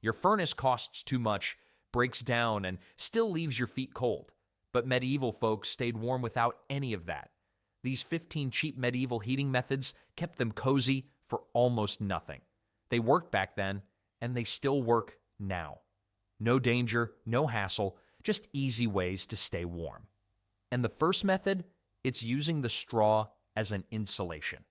Your furnace costs too much, breaks down, and still leaves your feet cold. But medieval folks stayed warm without any of that. These 15 cheap medieval heating methods kept them cozy for almost nothing. They worked back then, and they still work now. No danger, no hassle, just easy ways to stay warm. And the first method, it's using the straw as an insulation.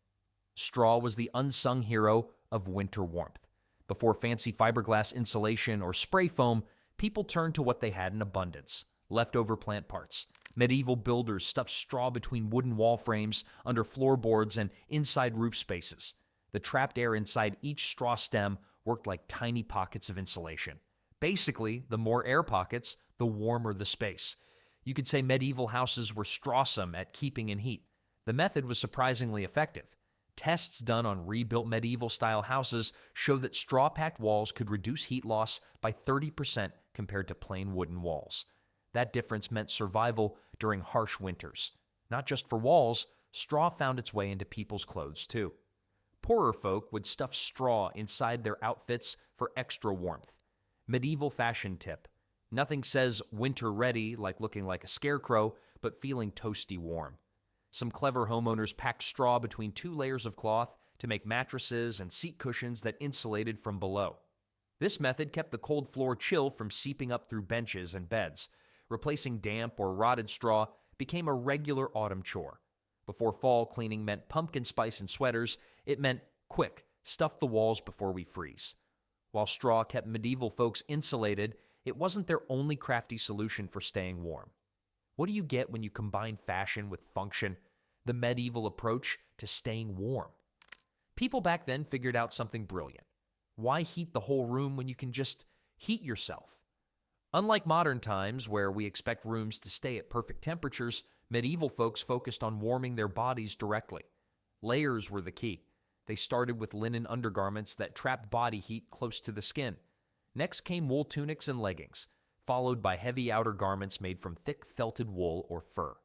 Straw was the unsung hero of winter warmth. Before fancy fiberglass insulation or spray foam, people turned to what they had in abundance: leftover plant parts. Medieval builders stuffed straw between wooden wall frames, under floorboards, and inside roof spaces. The trapped air inside each straw stem worked like tiny pockets of insulation. Basically, the more air pockets, the warmer the space. You could say medieval houses were strawsome at keeping in heat. The method was surprisingly effective. Tests done on rebuilt medieval-style houses show that straw-packed walls could reduce heat loss by 30% compared to plain wooden walls. That difference meant survival during harsh winters. Not just for walls, straw found its way into people's clothes too. Poorer folk would stuff straw inside their outfits for extra warmth. Medieval fashion tip: nothing says winter ready like looking like a scarecrow, but feeling toasty warm. Some clever homeowners packed straw between 2 layers of cloth to make mattresses and seat cushions that insulated from below. This method kept the cold floor chill from seeping up through benches and beds. Replacing damp or rotted straw became a regular autumn chore. Before fall, cleaning meant pumpkin spice and sweaters. It meant, quick, stuff the walls before we freeze. While straw kept medieval folks insulated, it wasn't their only crafty solution for staying warm. What do you get when you combine fashion with function? The medieval approach to staying warm. People back then figured out something brilliant. Why heat the whole room when you can just heat yourself? Unlike modern times, where we expect rooms to stay at perfect temperatures, medieval folks focused on warming their bodies directly. Layers were the key. They started with linen undergarments that trapped body heat close to the skin. Next came wool tunics and leggings, followed by heavy outer garments made from thick felted wool or fur.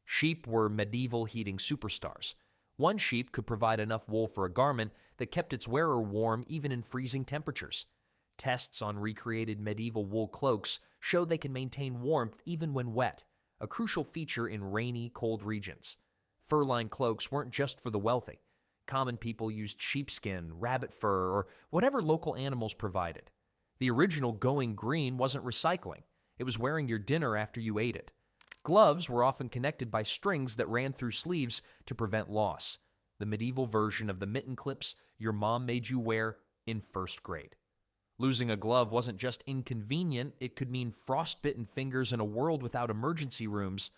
Sheep were medieval heating superstars. One sheep could provide enough wool for a garment that kept its wearer warm even in freezing temperatures. Tests on recreated medieval wool cloaks show they can maintain warmth even when wet, a crucial feature in rainy, cold regions. Fur-lined cloaks weren't just for the wealthy. Common people used sheepskin, rabbit fur, or whatever local animals provided. The original going green wasn't recycling. It was wearing your dinner after you ate it. Gloves were often connected by strings that ran through sleeves to prevent loss. The medieval version of the mitten clips your mom made you wear in first grade. Losing a glove wasn't just inconvenient, it could mean frostbitten fingers in a world without emergency rooms.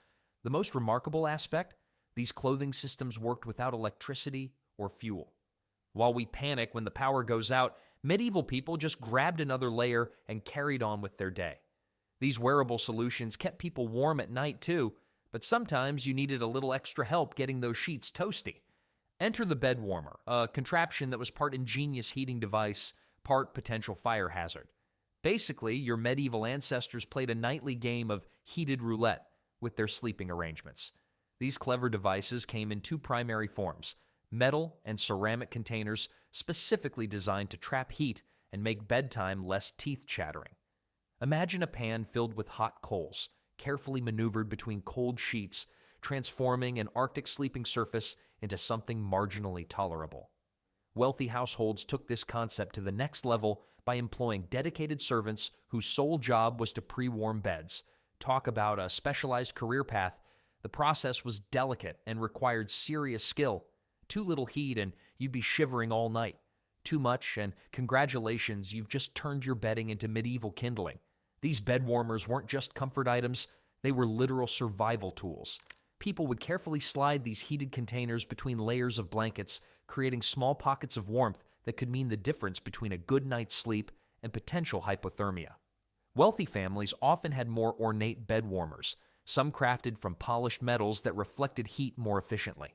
The most remarkable aspect? These clothing systems worked without electricity or fuel. While we panic when the power goes out, medieval people just grabbed another layer and carried on with their day. These wearable solutions kept people warm at night too, but sometimes you needed a little extra help getting those sheets toasty. Enter the bed warmer, a contraption that was part ingenious heating device, part potential fire hazard. Basically, your medieval ancestors played a nightly game of heated roulette with their sleeping arrangements. These clever devices came in 2 primary forms: metal and ceramic containers specifically designed to trap heat and make bedtime less teeth-chattering. Imagine a pan filled with hot coals, carefully maneuvered between cold sheets, transforming an Arctic sleeping surface into something marginally tolerable. Wealthy households took this concept to the next level by employing dedicated servants whose sole job was to pre-warm beds. Talk about a specialized career path. The process was delicate and required serious skill. Too little heat and you'd be shivering all night. Too much and congratulations, you've just turned your bedding into medieval kindling. These bed warmers weren't just comfort items, they were literal survival tools. People would carefully slide these heated containers between layers of blankets, creating small pockets of warmth that could mean the difference between a good night's sleep and potential hypothermia. Wealthy families often had more ornate bed warmers, some crafted from polished metals that reflected heat more efficiently.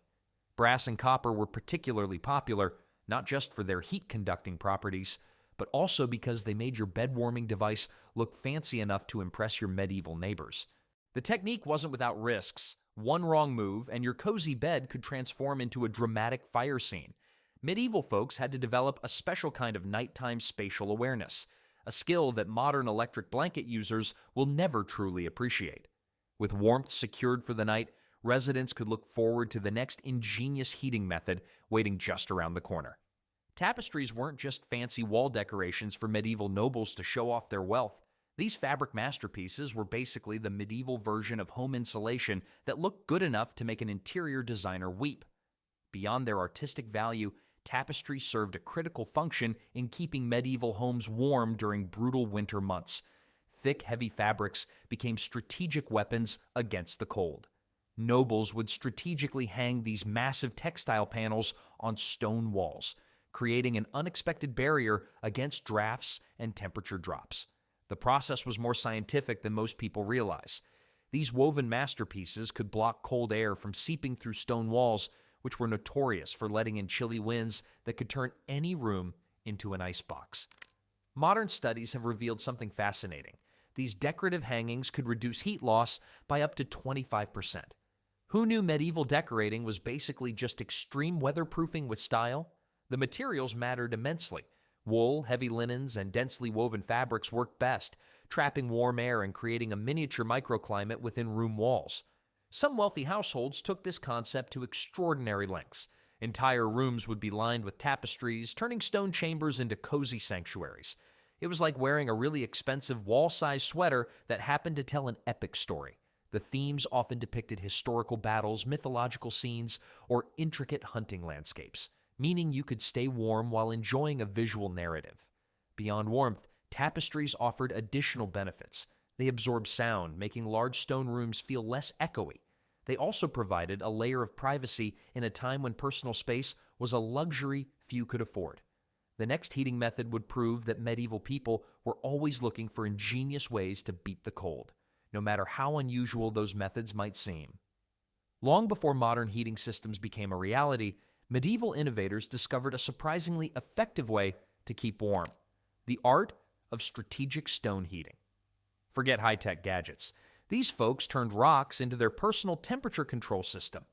Brass and copper were particularly popular, not just for their heat-conducting properties, but also because they made your bed-warming device look fancy enough to impress your medieval neighbors. The technique wasn't without risks. One wrong move, and your cozy bed could transform into a dramatic fire scene. Medieval folks had to develop a special kind of nighttime spatial awareness, a skill that modern electric blanket users will never truly appreciate. With warmth secured for the night, residents could look forward to the next ingenious heating method waiting just around the corner. Tapestries weren't just fancy wall decorations for medieval nobles to show off their wealth. These fabric masterpieces were basically the medieval version of home insulation that looked good enough to make an interior designer weep. Beyond their artistic value, tapestries served a critical function in keeping medieval homes warm during brutal winter months. Thick, heavy fabrics became strategic weapons against the cold. Nobles would strategically hang these massive textile panels on stone walls, creating an unexpected barrier against drafts and temperature drops. The process was more scientific than most people realize. These woven masterpieces could block cold air from seeping through stone walls, which were notorious for letting in chilly winds that could turn any room into an icebox. Modern studies have revealed something fascinating. These decorative hangings could reduce heat loss by up to 25%. Who knew medieval decorating was basically just extreme weatherproofing with style? The materials mattered immensely. Wool, heavy linens, and densely woven fabrics worked best, trapping warm air and creating a miniature microclimate within room walls. Some wealthy households took this concept to extraordinary lengths. Entire rooms would be lined with tapestries, turning stone chambers into cozy sanctuaries. It was like wearing a really expensive wall-sized sweater that happened to tell an epic story. The themes often depicted historical battles, mythological scenes, or intricate hunting landscapes, meaning you could stay warm while enjoying a visual narrative. Beyond warmth, tapestries offered additional benefits. They absorbed sound, making large stone rooms feel less echoey. They also provided a layer of privacy in a time when personal space was a luxury few could afford. The next heating method would prove that medieval people were always looking for ingenious ways to beat the cold, no matter how unusual those methods might seem. Long before modern heating systems became a reality, medieval innovators discovered a surprisingly effective way to keep warm: the art of strategic stone heating. Forget high-tech gadgets. These folks turned rocks into their personal temperature control system.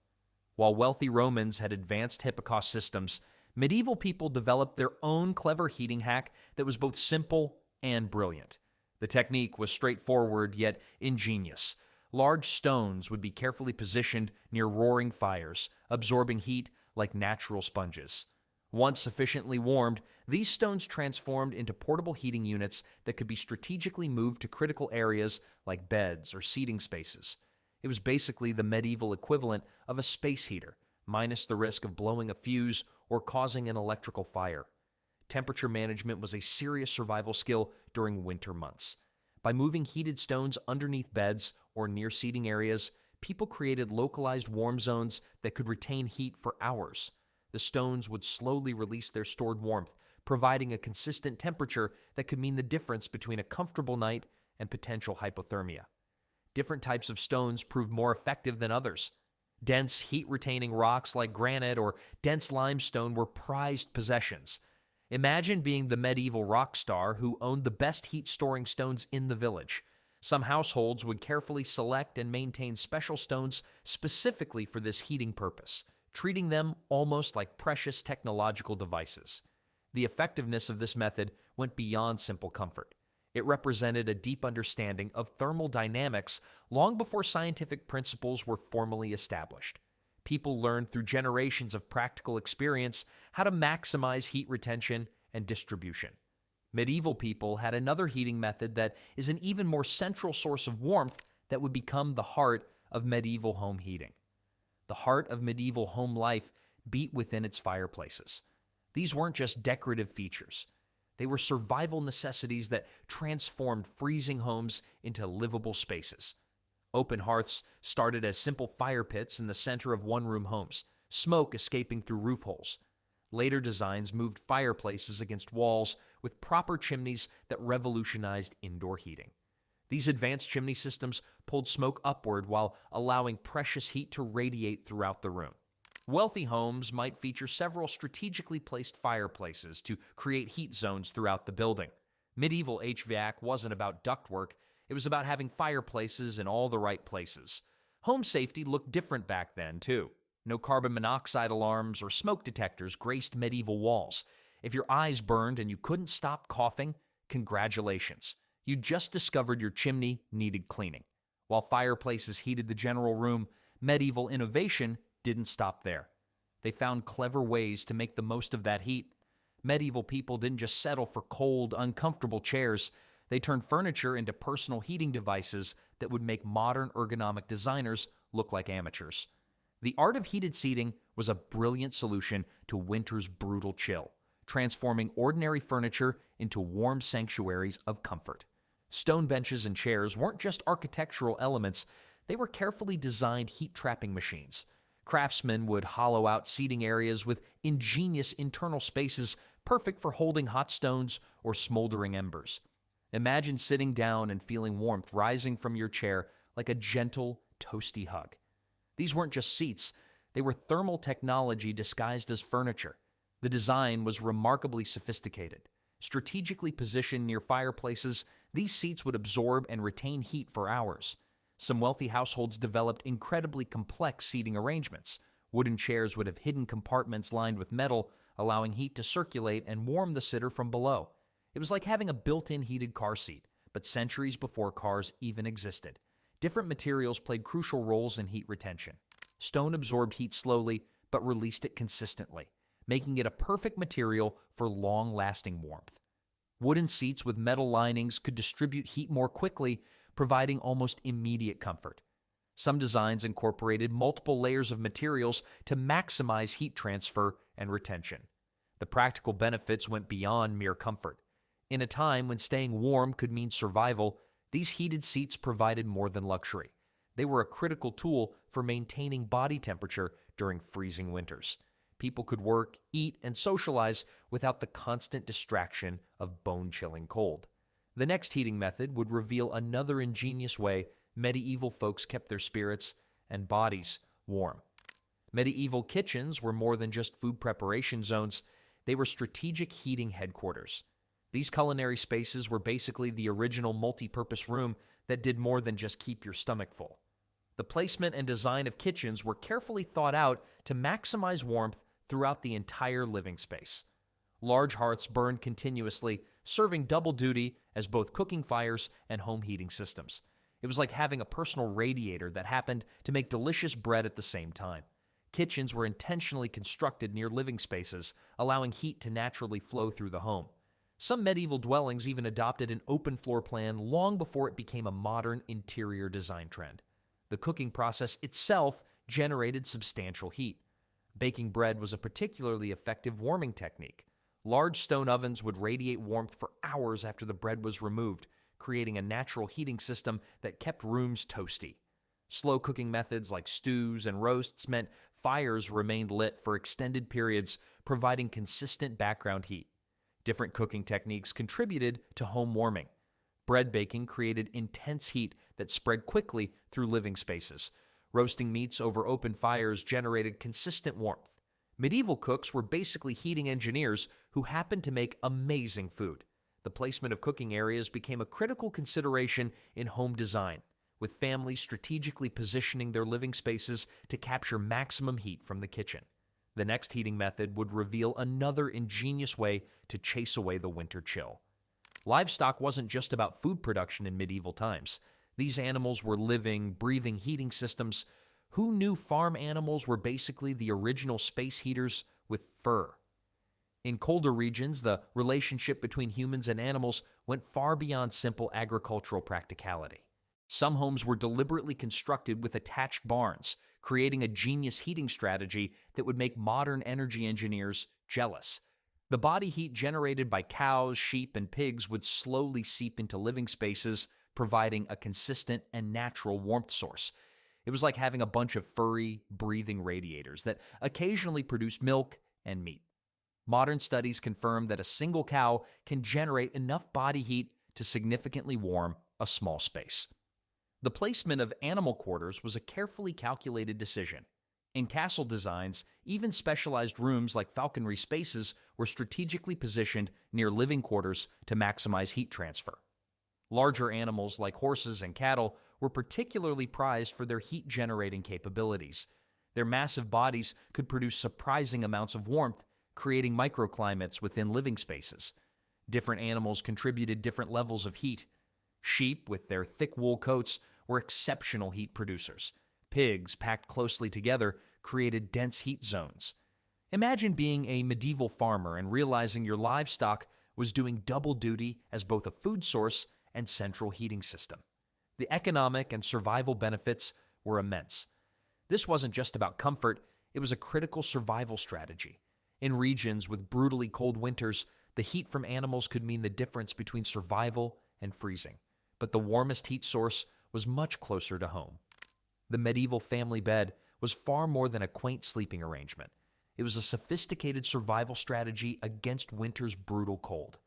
While wealthy Romans had advanced Hipparcos systems, medieval people developed their own clever heating hack that was both simple and brilliant. The technique was straightforward yet ingenious. Large stones would be carefully positioned near roaring fires, absorbing heat like natural sponges. Once sufficiently warmed, these stones transformed into portable heating units that could be strategically moved to critical areas like beds or seating spaces. It was basically the medieval equivalent of a space heater, minus the risk of blowing a fuse or causing an electrical fire. Temperature management was a serious survival skill during winter months. By moving heated stones underneath beds or near seating areas, people created localized warm zones that could retain heat for hours. The stones would slowly release their stored warmth, providing a consistent temperature that could mean the difference between a comfortable night and potential hypothermia. Different types of stones proved more effective than others. Dense, heat-retaining rocks like granite or dense limestone were prized possessions. Imagine being the medieval rock star who owned the best heat-storing stones in the village. Some households would carefully select and maintain special stones specifically for this heating purpose, treating them almost like precious technological devices. The effectiveness of this method went beyond simple comfort. It represented a deep understanding of thermal dynamics long before scientific principles were formally established. People learned through generations of practical experience how to maximize heat retention and distribution. Medieval people had another heating method that is an even more central source of warmth that would become the heart of medieval home heating. The heart of medieval home life beat within its fireplaces. These weren't just decorative features. They were survival necessities that transformed freezing homes into livable spaces. Open hearths started as simple fire pits in the center of one-room homes, smoke escaping through roof holes. Later designs moved fireplaces against walls with proper chimneys that revolutionized indoor heating. These advanced chimney systems pulled smoke upward while allowing precious heat to radiate throughout the room. Wealthy homes might feature several strategically placed fireplaces to create heat zones throughout the building. Medieval HVAC wasn't about ductwork, it was about having fireplaces in all the right places. Home safety looked different back then, too. No carbon monoxide alarms or smoke detectors graced medieval walls. If your eyes burned and you couldn't stop coughing, Congratulations. You just discovered your chimney needed cleaning. While fireplaces heated the general room, medieval innovation didn't stop there. They found clever ways to make the most of that heat. Medieval people didn't just settle for cold, uncomfortable chairs. They turned furniture into personal heating devices that would make modern ergonomic designers look like amateurs. The art of heated seating was a brilliant solution to winter's brutal chill, transforming ordinary furniture into warm sanctuaries of comfort. Stone benches and chairs weren't just architectural elements, they were carefully designed heat-trapping machines. Craftsmen would hollow out seating areas with ingenious internal spaces perfect for holding hot stones or smoldering embers. Imagine sitting down and feeling warmth rising from your chair like a gentle, toasty hug. These weren't just seats, they were thermal technology disguised as furniture. The design was remarkably sophisticated. Strategically positioned near fireplaces, these seats would absorb and retain heat for hours. Some wealthy households developed incredibly complex seating arrangements. Wooden chairs would have hidden compartments lined with metal, allowing heat to circulate and warm the sitter from below. It was like having a built-in heated car seat, but centuries before cars even existed. Different materials played crucial roles in heat retention. Stone absorbed heat slowly, but released it consistently, making it a perfect material for long-lasting warmth. Wooden seats with metal linings could distribute heat more quickly, providing almost immediate comfort. Some designs incorporated multiple layers of materials to maximize heat transfer and retention. The practical benefits went beyond mere comfort. In a time when staying warm could mean survival, these heated seats provided more than luxury. They were a critical tool for maintaining body temperature during freezing winters. People could work, eat, and socialize without the constant distraction of bone-chilling cold. The next heating method would reveal another ingenious way medieval folks kept their spirits and bodies warm. Medieval kitchens were more than just food preparation zones. They were strategic heating headquarters. These culinary spaces were basically the original multi-purpose room that did more than just keep your stomach full. The placement and design of kitchens were carefully thought out to maximize warmth throughout the entire living space. Large hearths burned continuously, serving double duty as both cooking fires and home heating systems. It was like having a personal radiator that happened to make delicious bread at the same time. Kitchens were intentionally constructed near living spaces, allowing heat to naturally flow through the home. Some medieval dwellings even adopted an open floor plan long before it became a modern interior design trend. The cooking process itself generated substantial heat. Baking bread was a particularly effective warming technique. Large stone ovens would radiate warmth for hours after the bread was removed, creating a natural heating system that kept rooms toasty. Slow cooking methods like stews and roasts meant fires remained lit for extended periods, providing consistent background heat. Different cooking techniques contributed to home warming. Bread baking created intense heat that spread quickly through living spaces. Roasting meats over open fires generated consistent warmth. Medieval cooks were basically heating engineers who happened to make amazing food. The placement of cooking areas became a critical consideration in home design, with families strategically positioning their living spaces to capture maximum heat from the kitchen. The next heating method would reveal another ingenious way to chase away the winter chill. Livestock wasn't just about food production in medieval times. These animals were living, breathing heating systems. Who knew farm animals were basically the original space heaters with fur? In colder regions, the relationship between humans and animals went far beyond simple agricultural practicality. Some homes were deliberately constructed with attached barns, creating a genius heating strategy that would make modern energy engineers jealous. The body heat generated by cows, sheep, and pigs would slowly seep into living spaces, providing a consistent and natural warmth source. It was like having a bunch of furry, breathing radiators that occasionally produced milk and meat. Modern studies confirm that a single cow can generate enough body heat to significantly warm a small space. The placement of animal quarters was a carefully calculated decision. In castle designs, even specialized rooms like falconry spaces were strategically positioned near living quarters to maximize heat transfer. Larger animals like horses and cattle were particularly prized for their heat-generating capabilities. Their massive bodies could produce surprising amounts of warmth, creating microclimates within living spaces. Different animals contributed different levels of heat. Sheep, with their thick wool coats, were exceptional heat producers. Pigs, packed closely together, created dense heat zones. Imagine being a medieval farmer and realizing your livestock was doing double duty as both a food source and central heating system. The economic and survival benefits were immense. This wasn't just about comfort, it was a critical survival strategy. In regions with brutally cold winters, the heat from animals could mean the difference between survival and freezing. But the warmest heat source was much closer to home. The medieval family bed was far more than a quaint sleeping arrangement. It was a sophisticated survival strategy against winter's brutal cold.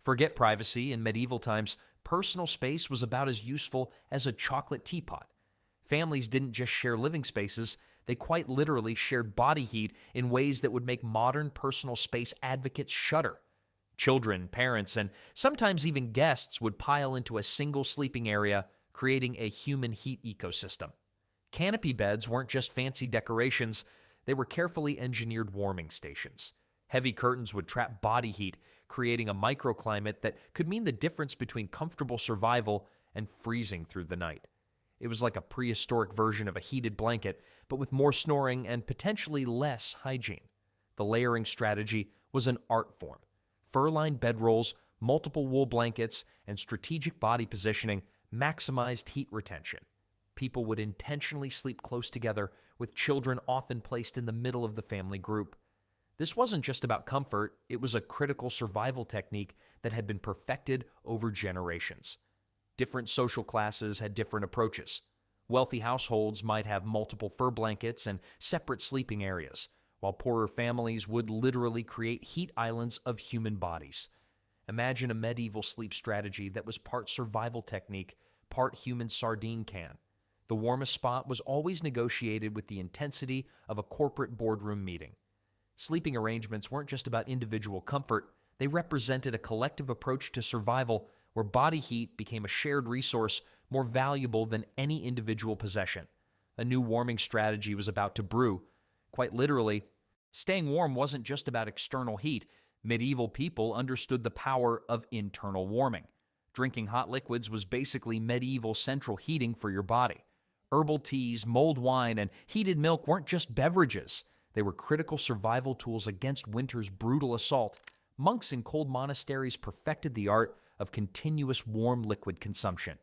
Forget privacy. In medieval times, personal space was about as useful as a chocolate teapot. Families didn't just share living spaces, they quite literally shared body heat in ways that would make modern personal space advocates shudder. Children, parents, and sometimes even guests would pile into a single sleeping area, creating a human heat ecosystem. Canopy beds weren't just fancy decorations, they were carefully engineered warming stations. Heavy curtains would trap body heat, creating a microclimate that could mean the difference between comfortable survival and freezing through the night. It was like a prehistoric version of a heated blanket, but with more snoring and potentially less hygiene. The layering strategy was an art form. Fur-lined bedrolls, multiple wool blankets, and strategic body positioning maximized heat retention. People would intentionally sleep close together, with children often placed in the middle of the family group. This wasn't just about comfort, it was a critical survival technique that had been perfected over generations. Different social classes had different approaches. Wealthy households might have multiple fur blankets and separate sleeping areas, while poorer families would literally create heat islands of human bodies. Imagine a medieval sleep strategy that was part survival technique, part human sardine can. The warmest spot was always negotiated with the intensity of a corporate boardroom meeting. Sleeping arrangements weren't just about individual comfort, they represented a collective approach to survival where body heat became a shared resource more valuable than any individual possession. A new warming strategy was about to brew. Quite literally, staying warm wasn't just about external heat. Medieval people understood the power of internal warming. Drinking hot liquids was basically medieval central heating for your body. Herbal teas, mulled wine, and heated milk weren't just beverages. They were critical survival tools against winter's brutal assault. Monks in cold monasteries perfected the art of continuous warm liquid consumption.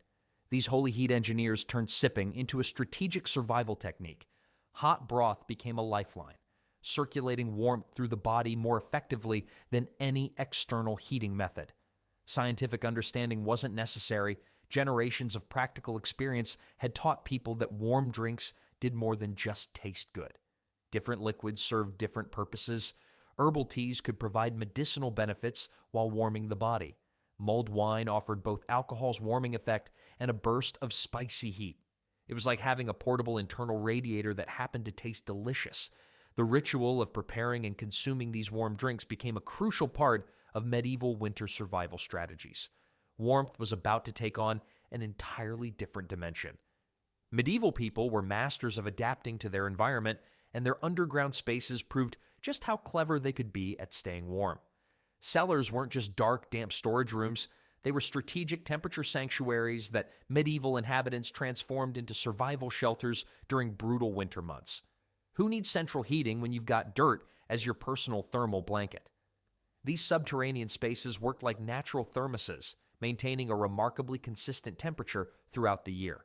These holy heat engineers turned sipping into a strategic survival technique. Hot broth became a lifeline, circulating warmth through the body more effectively than any external heating method. Scientific understanding wasn't necessary. Generations of practical experience had taught people that warm drinks did more than just taste good. Different liquids served different purposes. Herbal teas could provide medicinal benefits while warming the body. Mulled wine offered both alcohol's warming effect and a burst of spicy heat. It was like having a portable internal radiator that happened to taste delicious. The ritual of preparing and consuming these warm drinks became a crucial part of medieval winter survival strategies. Warmth was about to take on an entirely different dimension. Medieval people were masters of adapting to their environment, and their underground spaces proved just how clever they could be at staying warm. Cellars weren't just dark, damp storage rooms. They were strategic temperature sanctuaries that medieval inhabitants transformed into survival shelters during brutal winter months. Who needs central heating when you've got dirt as your personal thermal blanket? These subterranean spaces worked like natural thermoses, maintaining a remarkably consistent temperature throughout the year.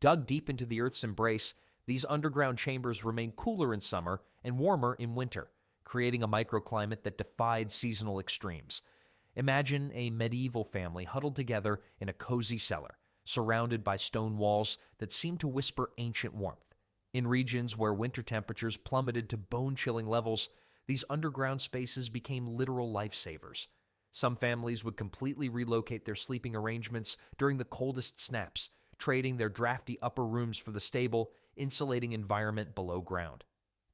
Dug deep into the Earth's embrace, these underground chambers remain cooler in summer and warmer in winter, creating a microclimate that defied seasonal extremes. Imagine a medieval family huddled together in a cozy cellar, surrounded by stone walls that seem to whisper ancient warmth. In regions where winter temperatures plummeted to bone-chilling levels, these underground spaces became literal lifesavers. Some families would completely relocate their sleeping arrangements during the coldest snaps, trading their drafty upper rooms for the stable, insulating environment below ground.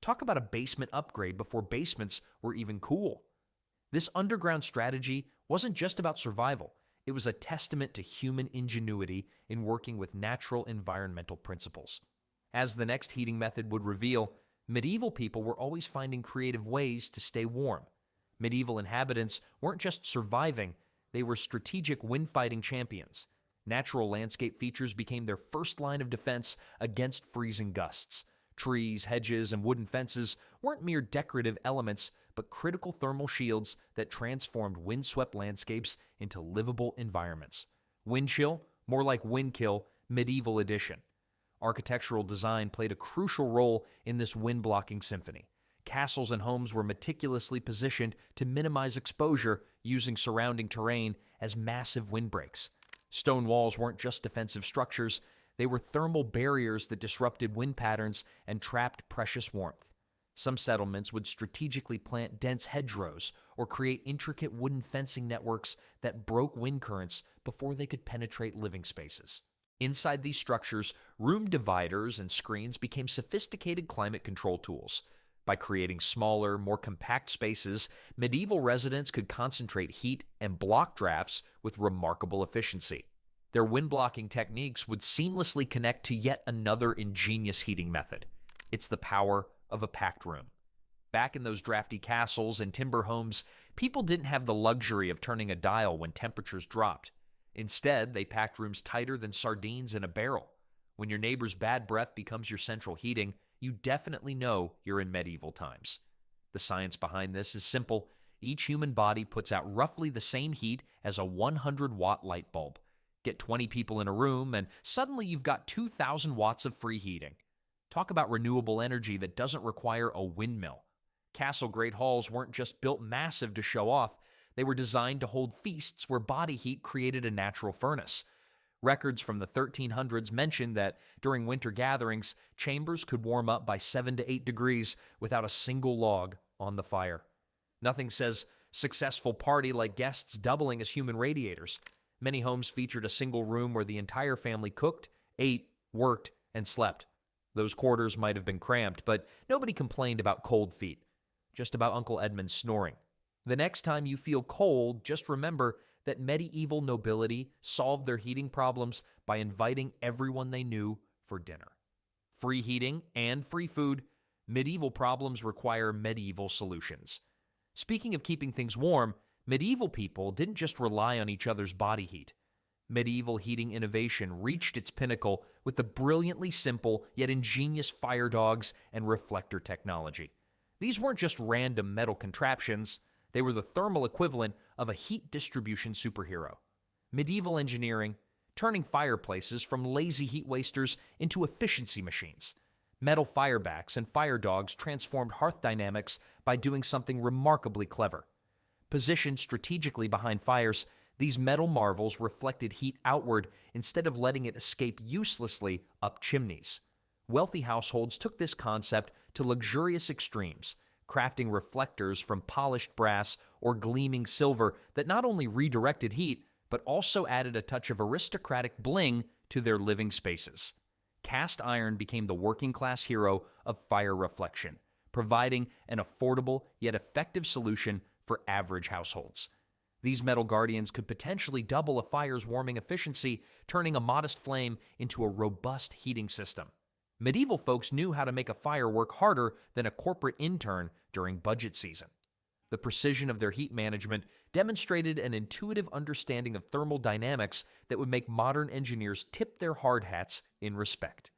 Talk about a basement upgrade before basements were even cool. This underground strategy wasn't just about survival. It was a testament to human ingenuity in working with natural environmental principles. As the next heating method would reveal, medieval people were always finding creative ways to stay warm. Medieval inhabitants weren't just surviving, They were strategic wind-fighting champions. Natural landscape features became their first line of defense against freezing gusts. Trees, hedges, and wooden fences weren't mere decorative elements, but critical thermal shields that transformed windswept landscapes into livable environments. Wind chill, more like wind kill, medieval edition. Architectural design played a crucial role in this wind-blocking symphony. Castles and homes were meticulously positioned to minimize exposure, using surrounding terrain as massive windbreaks. Stone walls weren't just defensive structures, they were thermal barriers that disrupted wind patterns and trapped precious warmth. Some settlements would strategically plant dense hedgerows or create intricate wooden fencing networks that broke wind currents before they could penetrate living spaces. Inside these structures, room dividers and screens became sophisticated climate control tools. By creating smaller, more compact spaces, medieval residents could concentrate heat and block drafts with remarkable efficiency. Their wind-blocking techniques would seamlessly connect to yet another ingenious heating method. It's the power of a packed room. Back in those drafty castles and timber homes, people didn't have the luxury of turning a dial when temperatures dropped. Instead, they packed rooms tighter than sardines in a barrel. When your neighbor's bad breath becomes your central heating, you definitely know you're in medieval times. The science behind this is simple. Each human body puts out roughly the same heat as a 100-watt light bulb. Get 20 people in a room, and suddenly you've got 2,000 watts of free heating. Talk about renewable energy that doesn't require a windmill. Castle Great Halls weren't just built massive to show off. They were designed to hold feasts where body heat created a natural furnace. Records from the 1300s mention that during winter gatherings, chambers could warm up by 7 to 8 degrees without a single log on the fire. Nothing says successful party like guests doubling as human radiators. Many homes featured a single room where the entire family cooked, ate, worked, and slept. Those quarters might have been cramped, but nobody complained about cold feet. Just about Uncle Edmund snoring. The next time you feel cold, just remember that medieval nobility solved their heating problems by inviting everyone they knew for dinner. Free heating and free food, medieval problems require medieval solutions. Speaking of keeping things warm, medieval people didn't just rely on each other's body heat. Medieval heating innovation reached its pinnacle with the brilliantly simple yet ingenious fire dogs and reflector technology. These weren't just random metal contraptions. They were the thermal equivalent of a heat distribution superhero. Medieval engineering, turning fireplaces from lazy heat wasters into efficiency machines. Metal firebacks and fire dogs transformed hearth dynamics by doing something remarkably clever. Positioned strategically behind fires, these metal marvels reflected heat outward instead of letting it escape uselessly up chimneys. Wealthy households took this concept to luxurious extremes, crafting reflectors from polished brass or gleaming silver that not only redirected heat, but also added a touch of aristocratic bling to their living spaces. Cast iron became the working-class hero of fire reflection, providing an affordable yet effective solution for average households. These metal guardians could potentially double a fire's warming efficiency, turning a modest flame into a robust heating system. Medieval folks knew how to make a fire work harder than a corporate intern during budget season. The precision of their heat management demonstrated an intuitive understanding of thermal dynamics that would make modern engineers tip their hard hats in respect.